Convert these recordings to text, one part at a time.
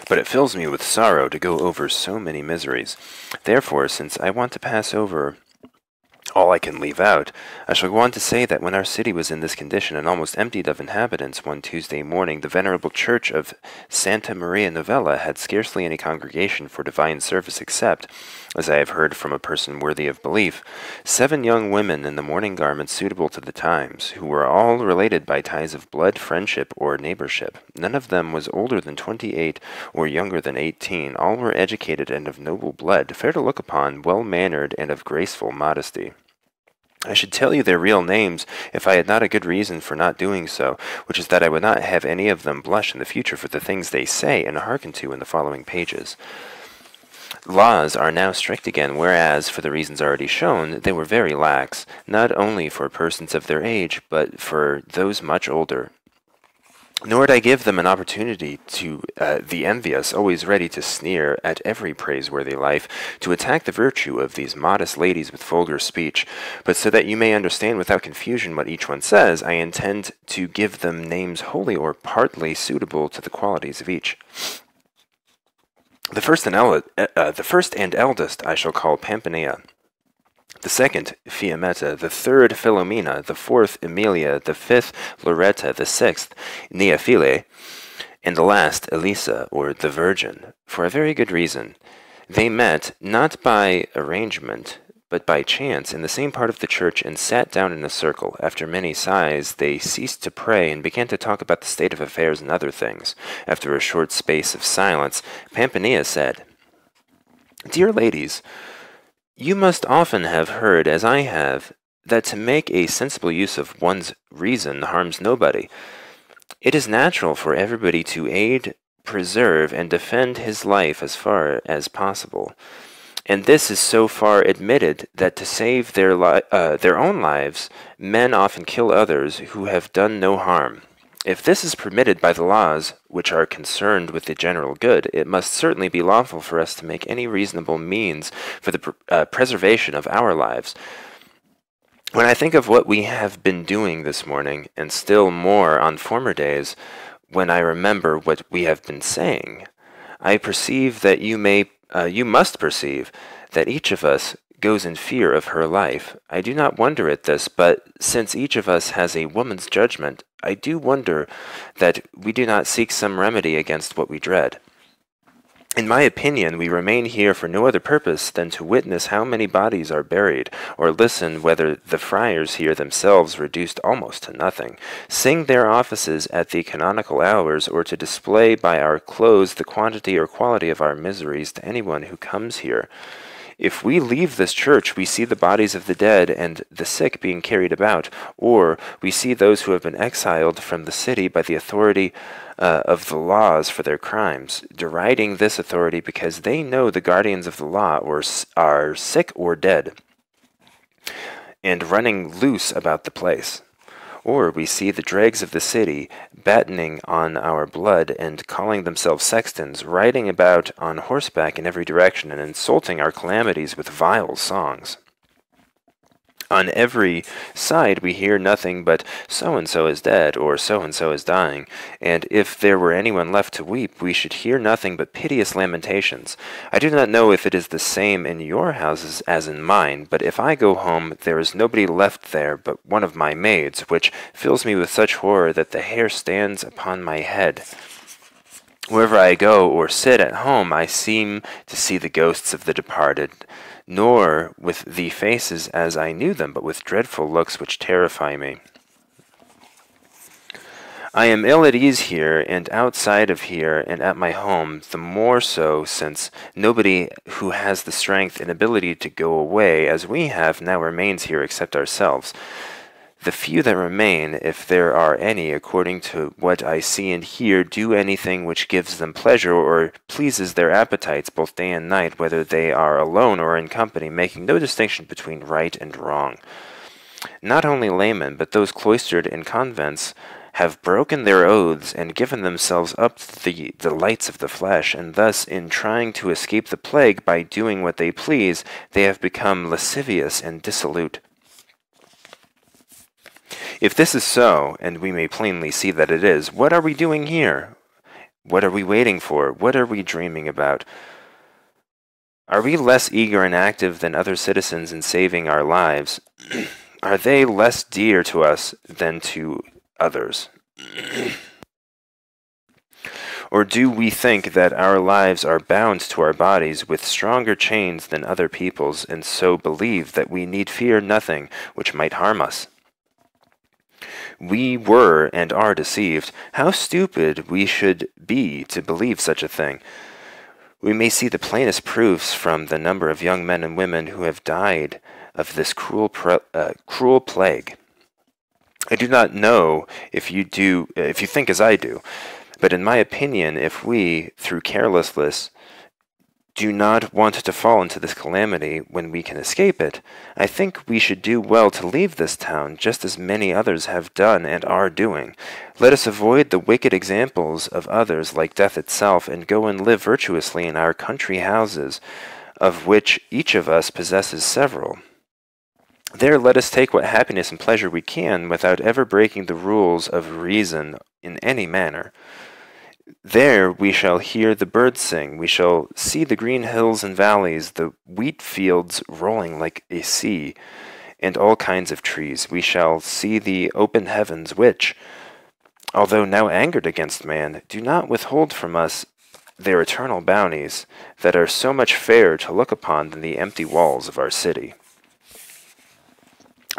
but it fills me with sorrow to go over so many miseries. Therefore, since I want to pass over all I can leave out, I shall go on to say that when our city was in this condition and almost emptied of inhabitants one Tuesday morning, the venerable church of Santa Maria Novella had scarcely any congregation for divine service except, as I have heard from a person worthy of belief, 7 young women in the mourning garments suitable to the times, who were all related by ties of blood, friendship, or neighborship. None of them was older than 28 or younger than 18. All were educated and of noble blood, fair to look upon, well-mannered, and of graceful modesty. I should tell you their real names if I had not a good reason for not doing so, which is that I would not have any of them blush in the future for the things they say and hearken to in the following pages. Laws are now strict again, whereas, for the reasons already shown, they were very lax, not only for persons of their age, but for those much older. Nor would I give them an opportunity to the envious, always ready to sneer at every praiseworthy life, to attack the virtue of these modest ladies with vulgar speech. But so that you may understand without confusion what each one says, I intend to give them names wholly or partly suitable to the qualities of each. The first and eldest I shall call Pampinea, the second Fiammetta, the third Philomena, the fourth Emilia, the fifth Loretta, the sixth Neaphile, and the last Elisa, or the Virgin, for a very good reason. They met, not by arrangement, but by chance, in the same part of the church, and sat down in a circle. After many sighs, they ceased to pray, and began to talk about the state of affairs and other things. After a short space of silence, Pampinea said, "Dear ladies, you must often have heard, as I have, that to make a sensible use of one's reason harms nobody. It is natural for everybody to aid, preserve, and defend his life as far as possible. And this is so far admitted that to save their own lives, men often kill others who have done no harm. If this is permitted by the laws which are concerned with the general good, it must certainly be lawful for us to make any reasonable means for the preservation of our lives. When I think of what we have been doing this morning, and still more on former days, when I remember what we have been saying, I perceive that you must perceive that each of us goes in fear of her life. I do not wonder at this, but since each of us has a woman's judgment, I do wonder that we do not seek some remedy against what we dread. In my opinion, we remain here for no other purpose than to witness how many bodies are buried, or listen whether the friars here themselves, reduced almost to nothing, sing their offices at the canonical hours, or to display by our clothes the quantity or quality of our miseries to anyone who comes here. If we leave this church, we see the bodies of the dead and the sick being carried about, or we see those who have been exiled from the city by the authority of the laws for their crimes, deriding this authority because they know the guardians of the law are sick or dead, and running loose about the place. Or we see the dregs of the city battening on our blood and calling themselves sextons, riding about on horseback in every direction and insulting our calamities with vile songs. On every side we hear nothing but so-and-so is dead, or so-and-so is dying, and if there were anyone left to weep, we should hear nothing but piteous lamentations. I do not know if it is the same in your houses as in mine, but if I go home, there is nobody left there but one of my maids, which fills me with such horror that the hair stands upon my head. Wherever I go or sit at home, I seem to see the ghosts of the departed, nor with the faces as I knew them, but with dreadful looks which terrify me. I am ill at ease here, and outside of here, and at my home, the more so since nobody who has the strength and ability to go away, as we have, now remains here except ourselves. The few that remain, if there are any, according to what I see and hear, do anything which gives them pleasure or pleases their appetites both day and night, whether they are alone or in company, making no distinction between right and wrong. Not only laymen, but those cloistered in convents, have broken their oaths and given themselves up to the delights of the flesh, and thus, in trying to escape the plague by doing what they please, they have become lascivious and dissolute. If this is so, and we may plainly see that it is, what are we doing here? What are we waiting for? What are we dreaming about? Are we less eager and active than other citizens in saving our lives? Are they less dear to us than to others? Or do we think that our lives are bound to our bodies with stronger chains than other people's, and so believe that we need fear nothing which might harm us? We were and are deceived. How stupid we should be to believe such a thing! We may see the plainest proofs from the number of young men and women who have died of this cruel plague. I do not know if you think as I do, but in my opinion, if we, through carelessness, do not want to fall into this calamity when we can escape it, I think we should do well to leave this town, just as many others have done and are doing. Let us avoid the wicked examples of others like death itself, and go and live virtuously in our country houses, of which each of us possesses several. There let us take what happiness and pleasure we can, without ever breaking the rules of reason in any manner. There we shall hear the birds sing, we shall see the green hills and valleys, the wheat fields rolling like a sea, and all kinds of trees. We shall see the open heavens which, although now angered against man, do not withhold from us their eternal bounties, that are so much fairer to look upon than the empty walls of our city.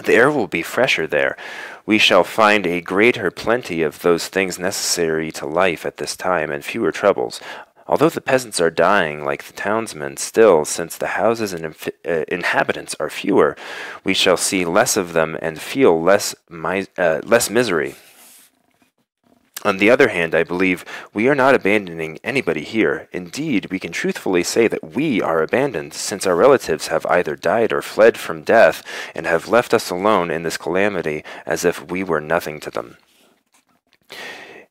The air will be fresher there. We shall find a greater plenty of those things necessary to life at this time, and fewer troubles. Although the peasants are dying like the townsmen, still, since the houses and inhabitants are fewer, we shall see less of them and feel less misery. On the other hand, I believe we are not abandoning anybody here. Indeed, we can truthfully say that we are abandoned, since our relatives have either died or fled from death, and have left us alone in this calamity as if we were nothing to them.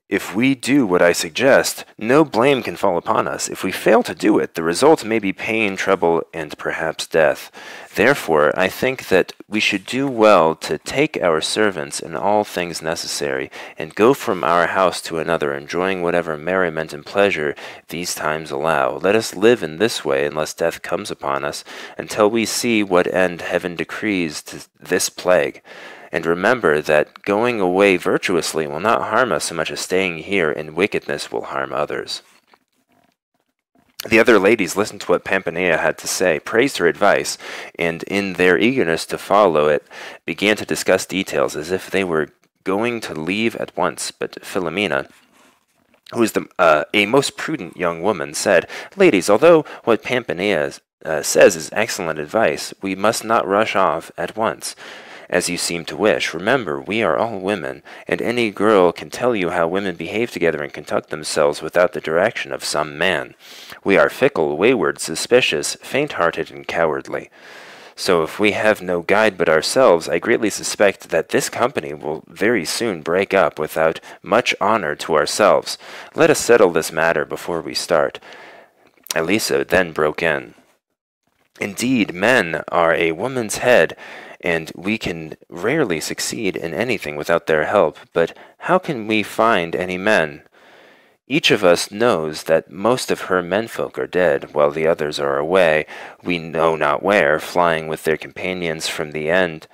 If we do what I suggest, no blame can fall upon us. If we fail to do it, the result may be pain, trouble, and perhaps death. Therefore, I think that we should do well to take our servants and all things necessary, and go from our house to another, enjoying whatever merriment and pleasure these times allow. Let us live in this way, unless death comes upon us, until we see what end heaven decrees to this plague. And remember that going away virtuously will not harm us so much as staying here in wickedness will harm others. The other ladies listened to what Pamphilea had to say, praised her advice, and in their eagerness to follow it, began to discuss details as if they were going to leave at once. But Philomena, who was a most prudent young woman, said, "Ladies, although what Pamphilea says is excellent advice, we must not rush off at once, as you seem to wish. Remember, we are all women, and any girl can tell you how women behave together and conduct themselves without the direction of some man. We are fickle, wayward, suspicious, faint-hearted, and cowardly. So if we have no guide but ourselves, I greatly suspect that this company will very soon break up without much honor to ourselves. Let us settle this matter before we start." Elisa then broke in. "Indeed, men are a woman's head, and we can rarely succeed in anything without their help. But how can we find any men? Each of us knows that most of her menfolk are dead, while the others are away, we know not where, flying with their companions from the end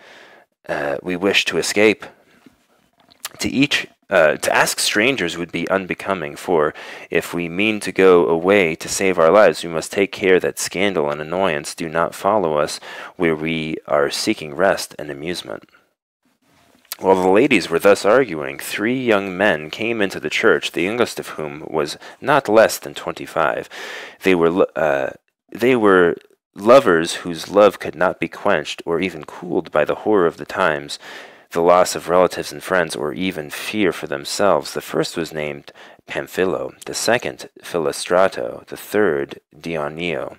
we wish to escape. To ask strangers would be unbecoming, for if we mean to go away to save our lives, we must take care that scandal and annoyance do not follow us where we are seeking rest and amusement." While the ladies were thus arguing, 3 young men came into the church, the youngest of whom was not less than 25. They were lovers whose love could not be quenched or even cooled by the horror of the times, the loss of relatives and friends, or even fear for themselves. The first was named Pamphilo, the second Philostrato, the third Dioneo.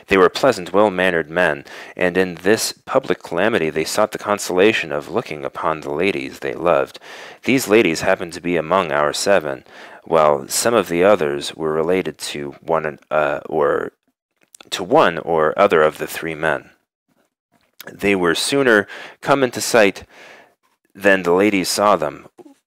They were pleasant, well-mannered men, and in this public calamity they sought the consolation of looking upon the ladies they loved. These ladies happened to be among our 7, while some of the others were related to one or other of the 3 men. They were sooner come into sight than the ladies saw them.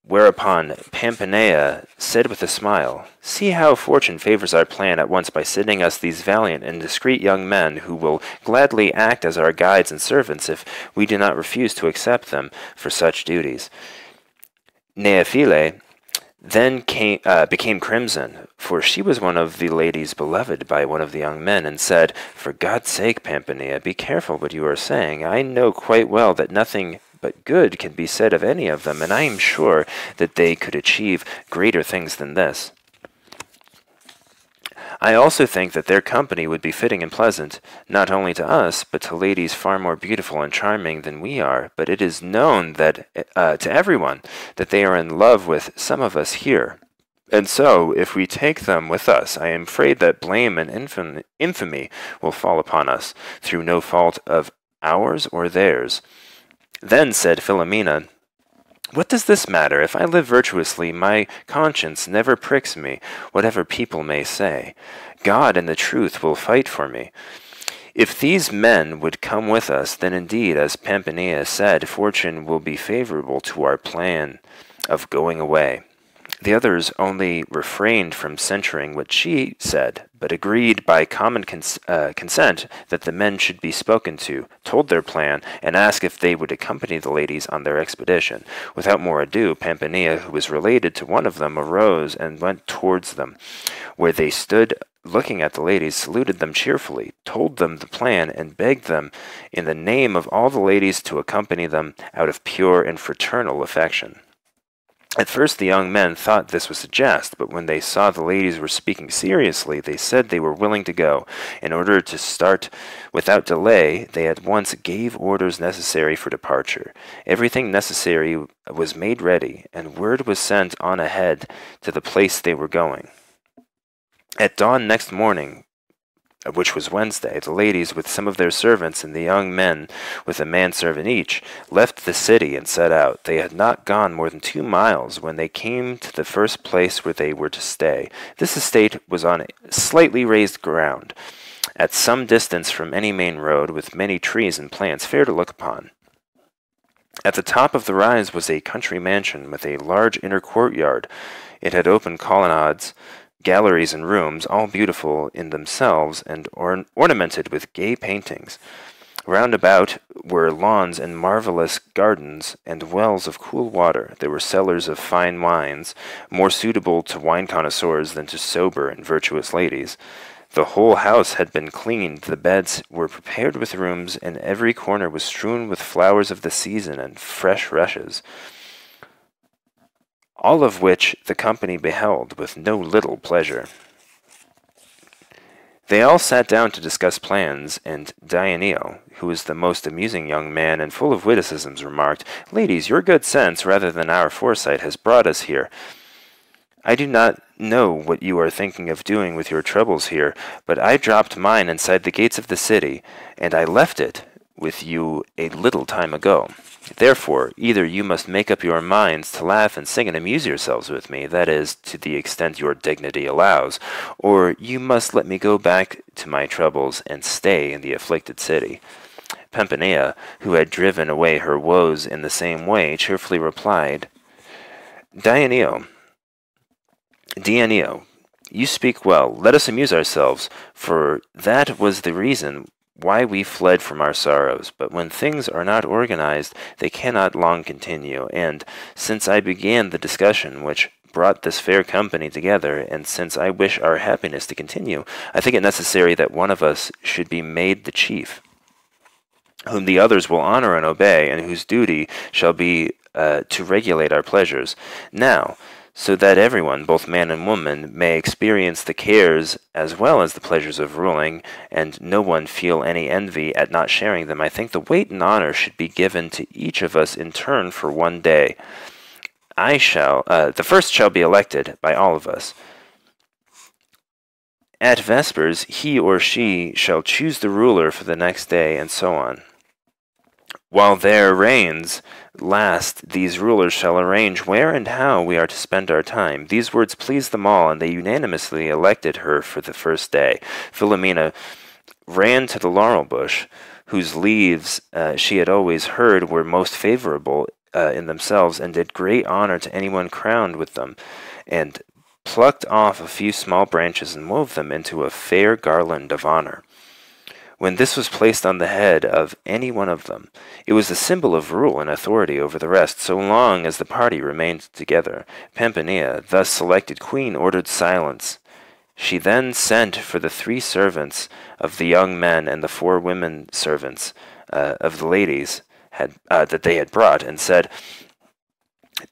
Whereupon Pampanea said with a smile, "See how fortune favors our plan at once by sending us these valiant and discreet young men who will gladly act as our guides and servants if we do not refuse to accept them for such duties." Neaphile then became crimson, for she was one of the ladies beloved by one of the young men, and said, "For God's sake, Pampanea, be careful what you are saying. I know quite well that nothing but good can be said of any of them, and I am sure that they could achieve greater things than this. I also think that their company would be fitting and pleasant, not only to us, but to ladies far more beautiful and charming than we are. But it is known that to everyone that they are in love with some of us here. And so, if we take them with us, I am afraid that blame and infamy will fall upon us, through no fault of ours or theirs." Then said Philomena, "What does this matter? If I live virtuously, my conscience never pricks me, whatever people may say. God and the truth will fight for me. If these men would come with us, then indeed, as Pampanea said, fortune will be favorable to our plan of going away." The others only refrained from censuring what she said, but agreed by common consent that the men should be spoken to, told their plan, and asked if they would accompany the ladies on their expedition. Without more ado, Pampanea, who was related to one of them, arose and went towards them, where they stood looking at the ladies, saluted them cheerfully, told them the plan, and begged them in the name of all the ladies to accompany them out of pure and fraternal affection. At first the young men thought this was a jest, but when they saw the ladies were speaking seriously, they said they were willing to go. In order to start without delay, they at once gave orders necessary for departure. Everything necessary was made ready, and word was sent on ahead to the place they were going. At dawn next morning, which was Wednesday, the ladies, with some of their servants, and the young men, with a manservant each, left the city and set out. They had not gone more than 2 miles when they came to the first place where they were to stay. This estate was on slightly raised ground, at some distance from any main road, with many trees and plants fair to look upon. At the top of the rise was a country mansion with a large inner courtyard. It had open colonnades, galleries and rooms, all beautiful in themselves and ornamented with gay paintings. Round about were lawns and marvelous gardens and wells of cool water. There were cellars of fine wines, more suitable to wine connoisseurs than to sober and virtuous ladies. The whole house had been cleaned, the beds were prepared with rooms, and every corner was strewn with flowers of the season and fresh rushes, all of which the company beheld with no little pleasure. They all sat down to discuss plans, and Dioneo, who was the most amusing young man and full of witticisms, remarked, "Ladies, your good sense, rather than our foresight, has brought us here. I do not know what you are thinking of doing with your troubles here, but I dropped mine inside the gates of the city, and I left it with you a little time ago. Therefore, either you must make up your minds to laugh and sing and amuse yourselves with me, that is, to the extent your dignity allows, or you must let me go back to my troubles and stay in the afflicted city." Pampanea, who had driven away her woes in the same way, cheerfully replied, Dioneo, you speak well. Let us amuse ourselves, for that was the reason why we fled from our sorrows. But when things are not organized, they cannot long continue, and since I began the discussion which brought this fair company together, and since I wish our happiness to continue, I think it necessary that one of us should be made the chief, whom the others will honor and obey, and whose duty shall be to regulate our pleasures. Now, so that everyone, both man and woman, may experience the cares as well as the pleasures of ruling, and no one feel any envy at not sharing them, I think the weight and honor should be given to each of us in turn for one day. The first shall be elected by all of us. At vespers, he or she shall choose the ruler for the next day, and so on. While their reigns last, these rulers shall arrange where and how we are to spend our time. These words pleased them all, and they unanimously elected her for the first day. Philomena ran to the laurel bush, whose leaves she had always heard were most favorable in themselves, and did great honor to anyone crowned with them, and plucked off a few small branches and wove them into a fair garland of honor. When this was placed on the head of any one of them, it was a symbol of rule and authority over the rest, so long as the party remained together. Pampinea, thus selected queen, ordered silence. She then sent for the 3 servants of the young men and the 4 women servants of the ladies that they had brought, and said,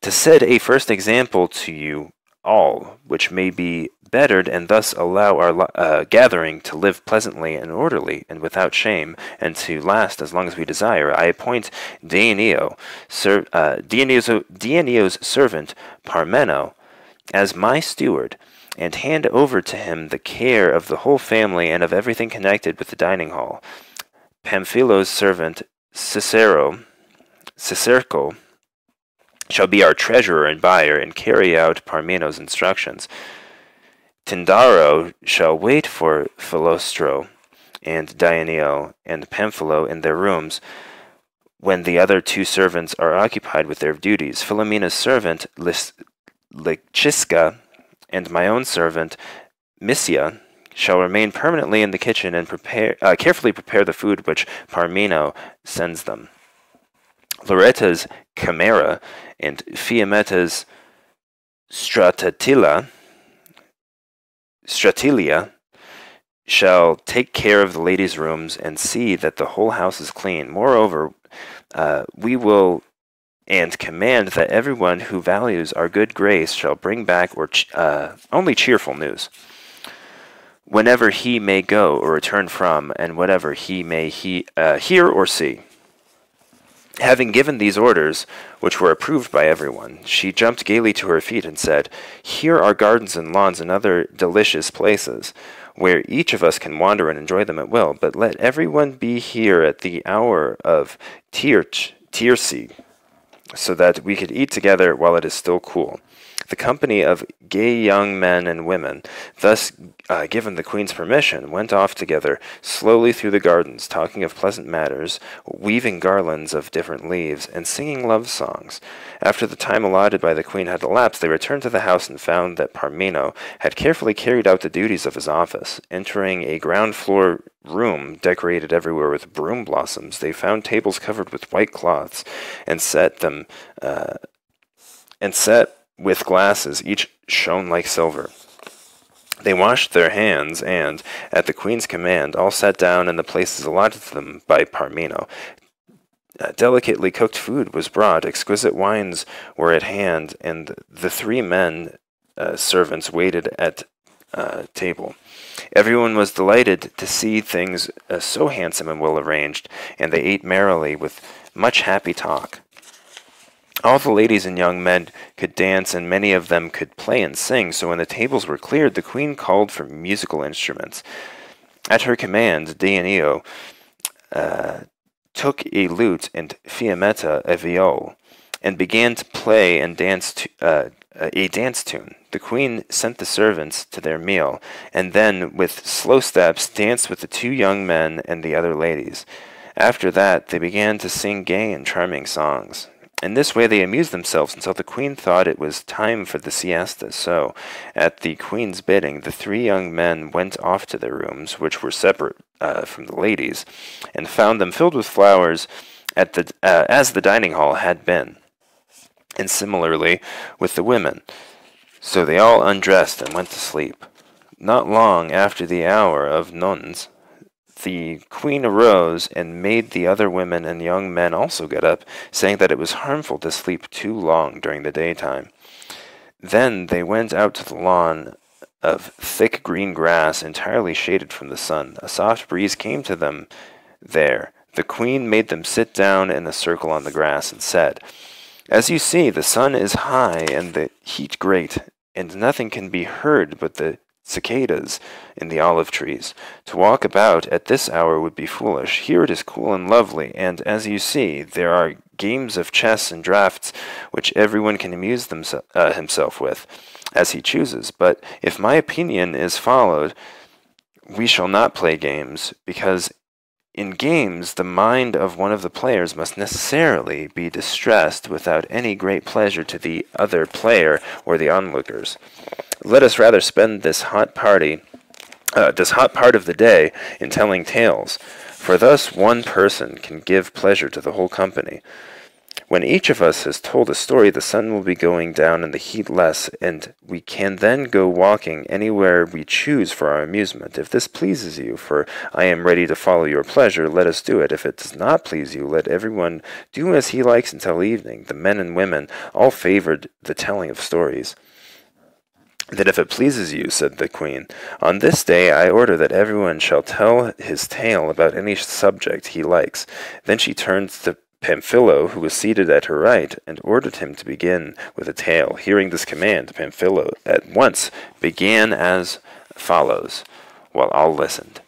"To set a first example to you all, which may be bettered, and thus allow our gathering to live pleasantly and orderly and without shame, and to last as long as we desire, I appoint Deianeo's servant Parmeno as my steward, and hand over to him the care of the whole family and of everything connected with the dining hall. Pamphilo's servant Cicerco shall be our treasurer and buyer, and carry out Parmeno's instructions. Tindaro shall wait for Philostro and Dioneo and Pamphilo in their rooms, when the other 2 servants are occupied with their duties. Philomena's servant Lychisca and my own servant Mysia shall remain permanently in the kitchen and carefully prepare the food which Parmeno sends them. Loretta's Chimera and Fiametta's Stratilia shall take care of the ladies' rooms and see that the whole house is clean. Moreover, we will and command that everyone who values our good grace shall bring back only cheerful news, whenever he may go or return from, and whatever he may hear or see." Having given these orders, which were approved by everyone, she jumped gaily to her feet and said, "Here are gardens and lawns and other delicious places, where each of us can wander and enjoy them at will, but let everyone be here at the hour of tierce, so that we could eat together while it is still cool." The company of gay young men and women, thus given the queen's permission, went off together slowly through the gardens, talking of pleasant matters, weaving garlands of different leaves, and singing love songs. After the time allotted by the queen had elapsed, they returned to the house and found that Parmeno had carefully carried out the duties of his office. Entering a ground-floor room decorated everywhere with broom blossoms, they found tables covered with white cloths, and set with glasses, each shone like silver. They washed their hands, and, at the queen's command, all sat down in the places allotted to them by Parmeno. Delicately cooked food was brought, exquisite wines were at hand, and the 3 men servants waited at table. Everyone was delighted to see things so handsome and well arranged, and they ate merrily with much happy talk. All the ladies and young men could dance, and many of them could play and sing, so when the tables were cleared, the queen called for musical instruments. At her command, Deianeo took a lute and Fiametta a viol, and began to play and dance a dance tune. The queen sent the servants to their meal, and then, with slow steps, danced with the 2 young men and the other ladies. After that, they began to sing gay and charming songs. In this way they amused themselves until the queen thought it was time for the siesta, so, at the queen's bidding, the 3 young men went off to their rooms, which were separate from the ladies, and found them filled with flowers as the dining hall had been, and similarly with the women. So they all undressed and went to sleep. Not long after the hour of nones, the queen arose and made the other women and young men also get up, saying that it was harmful to sleep too long during the daytime. Then they went out to the lawn of thick green grass, entirely shaded from the sun. A soft breeze came to them there. The queen made them sit down in a circle on the grass, and said, "As you see, the sun is high and the heat great, and nothing can be heard but the cicadas in the olive trees. To walk about at this hour would be foolish. Here it is cool and lovely, and as you see, there are games of chess and draughts which everyone can amuse himself with, as he chooses. But if my opinion is followed, we shall not play games, because In games, the mind of one of the players must necessarily be distressed without any great pleasure to the other player or the onlookers. Let us rather spend this hot part of the day in telling tales, for thus one person can give pleasure to the whole company. When each of us has told a story, the sun will be going down and the heat less, and we can then go walking anywhere we choose for our amusement. If this pleases you, for I am ready to follow your pleasure, let us do it. If it does not please you, let everyone do as he likes until evening. The men and women all favored the telling of stories. Then if it pleases you, said the queen, on this day I order that everyone shall tell his tale about any subject he likes. Then she turned to Pamphilo, who was seated at her right, and ordered him to begin with a tale. Hearing this command, Pamphilo at once began as follows, while all listened.